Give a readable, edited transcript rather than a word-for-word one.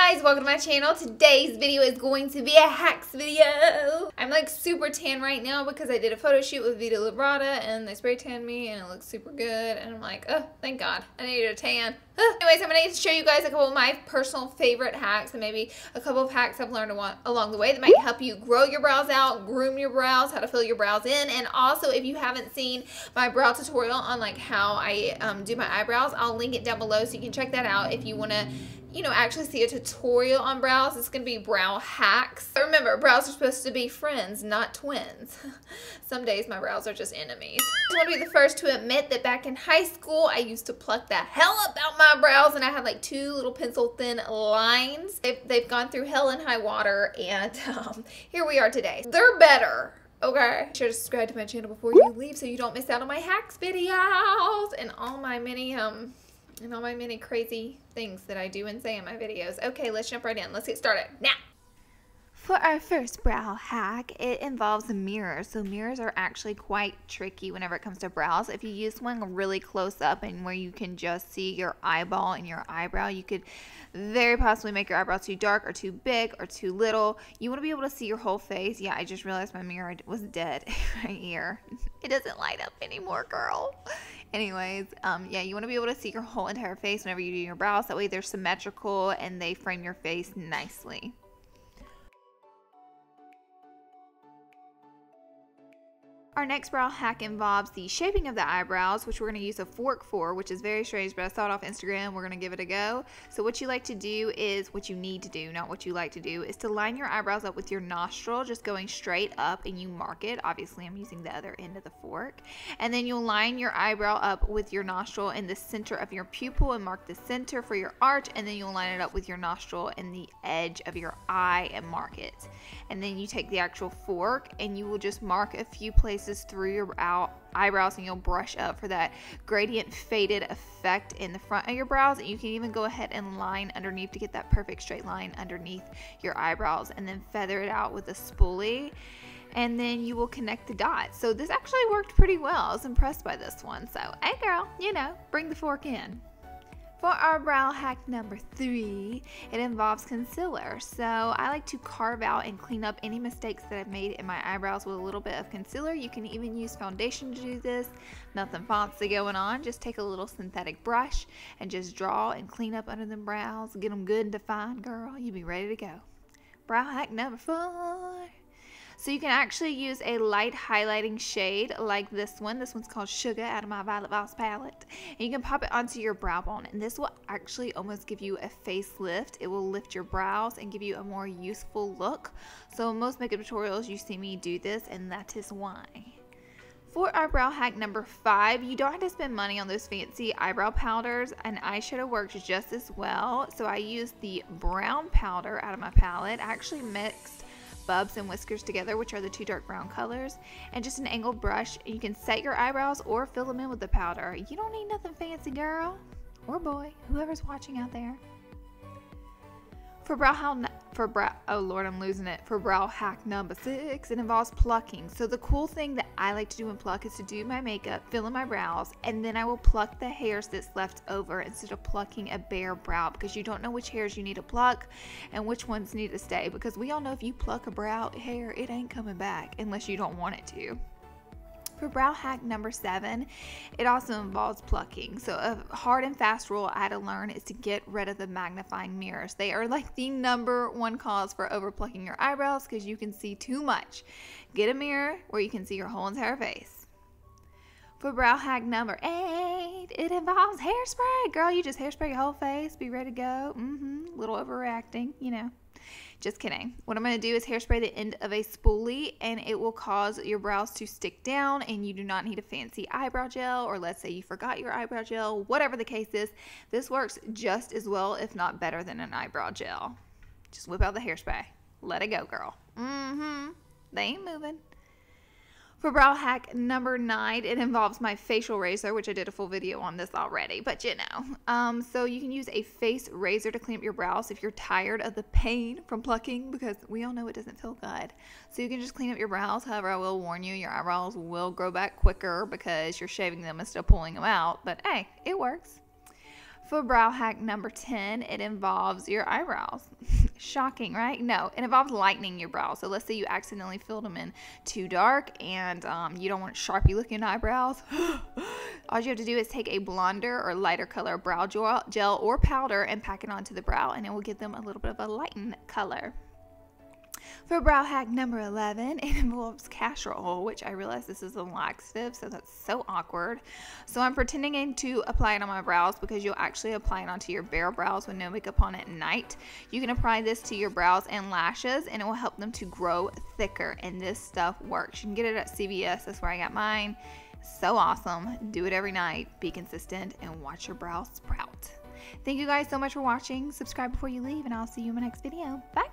guys, welcome to my channel. Today's video is going to be a hacks video. I'm like super tan right now because I did a photo shoot with VIOLETVOTSXLAURALEE and they spray tanned me and it looks super good and I'm like, oh, thank God, I needed a tan. Anyways, I'm going to show you guys a couple of my personal favorite hacks and maybe a couple of hacks I've learned along the way that might help you grow your brows out, groom your brows, how to fill your brows in, and also if you haven't seen my brow tutorial on like how I do my eyebrows, I'll link it down below so you can check that out if you want to actually see a tutorial on brows. It's going to be brow hacks. But remember, brows are supposed to be friends, not twins. Some days my brows are just enemies. I want to be the first to admit that back in high school, I used to pluck the hell up out my brows and I had like two little pencil thin lines. They've gone through hell and high water and here we are today. They're better. Okay, be sure to subscribe to my channel before you leave so you don't miss out on my hacks videos and all my many crazy things that I do and say in my videos. Okay, let's jump right in. Let's get started now. For our first brow hack, it involves a mirror. So mirrors are actually quite tricky whenever it comes to brows. If you use one really close up and where you can just see your eyeball and your eyebrow, you could very possibly make your eyebrows too dark or too big or too little. You want to be able to see your whole face. Yeah, I just realized my mirror was dead right here. It doesn't light up anymore, girl. Anyways, yeah, you want to be able to see your whole entire face whenever you do your brows. That way they're symmetrical and they frame your face nicely. Our next brow hack involves the shaping of the eyebrows, which we're going to use a fork for, which is very strange, but I saw it off Instagram. We're going to give it a go. So what you like to do is, what you need to do, not what you like to do, is to line your eyebrows up with your nostril, just going straight up, and you mark it. Obviously, I'm using the other end of the fork. And then you'll line your eyebrow up with your nostril in the center of your pupil and mark the center for your arch, and then you'll line it up with your nostril in the edge of your eye and mark it. And then you take the actual fork and you will just mark a few places through your eyebrows and you'll brush up for that gradient faded effect in the front of your brows. And you can even go ahead and line underneath to get that perfect straight line underneath your eyebrows, and then feather it out with a spoolie, and then you will connect the dots. So this actually worked pretty well. I was impressed by this one. So hey girl, bring the fork in. For our brow hack number 3, it involves concealer. So I like to carve out and clean up any mistakes that I've made in my eyebrows with a little bit of concealer. You can even use foundation to do this. Nothing fancy going on. Just take a little synthetic brush and just draw and clean up under the brows. Get them good and defined, girl. You'll be ready to go. Brow hack number 4. So you can actually use a light highlighting shade like this one. This one's called Sugar out of my VIOLETVOTS palette. And you can pop it onto your brow bone. And this will actually almost give you a facelift. It will lift your brows and give you a more youthful look. So in most makeup tutorials you see me do this, and that is why. For our brow hack number 5, you don't have to spend money on those fancy eyebrow powders. An eyeshadow works just as well. So I used the brown powder out of my palette. I actually mixed Bubs and Whiskers together, which are the two dark brown colors, and just an angled brush. You can set your eyebrows or fill them in with the powder. You don't need nothing fancy, girl or boy, whoever's watching out there. For brow hack number 6, it involves plucking. So the cool thing that I like to do in pluck is to do my makeup, fill in my brows, and then I will pluck the hairs that's left over instead of plucking a bare brow, because you don't know which hairs you need to pluck and which ones need to stay, because we all know if you pluck a brow hair, it ain't coming back unless you don't want it to. For brow hack number 7, it also involves plucking. So a hard and fast rule I had to learn is to get rid of the magnifying mirrors. They are like the #1 cause for over plucking your eyebrows because you can see too much. Get a mirror where you can see your whole entire face. For brow hack number 8, it involves hairspray. Girl, you just hairspray your whole face, be ready to go. Little overreacting, Just kidding. What I'm going to do is hairspray the end of a spoolie, and it will cause your brows to stick down, and you do not need a fancy eyebrow gel, or let's say you forgot your eyebrow gel. Whatever the case is, this works just as well, if not better than an eyebrow gel. Just whip out the hairspray. Let it go, girl. They ain't moving. For brow hack number 9, it involves my facial razor, which I did a full video on this already, but so you can use a face razor to clean up your brows if you're tired of the pain from plucking, because we all know it doesn't feel good. So you can just clean up your brows. However, I will warn you, your eyebrows will grow back quicker because you're shaving them instead of pulling them out, but hey, it works. For brow hack number 10, it involves your eyebrows. Shocking, right? No, it involves lightening your brows. So let's say you accidentally filled them in too dark and you don't want Sharpie looking eyebrows. All you have to do is take a blonder or lighter color brow gel or powder and pack it onto the brow, and it will give them a little bit of a lightened color. For brow hack number 11, it involves castor oil, which I realize this is a laxative, so that's so awkward. So I'm pretending to apply it on my brows because you'll actually apply it onto your bare brows with no makeup on at night. You can apply this to your brows and lashes, and it will help them to grow thicker, and this stuff works. You can get it at CVS. That's where I got mine. So awesome. Do it every night. Be consistent and watch your brows sprout. Thank you guys so much for watching. Subscribe before you leave, and I'll see you in my next video. Bye.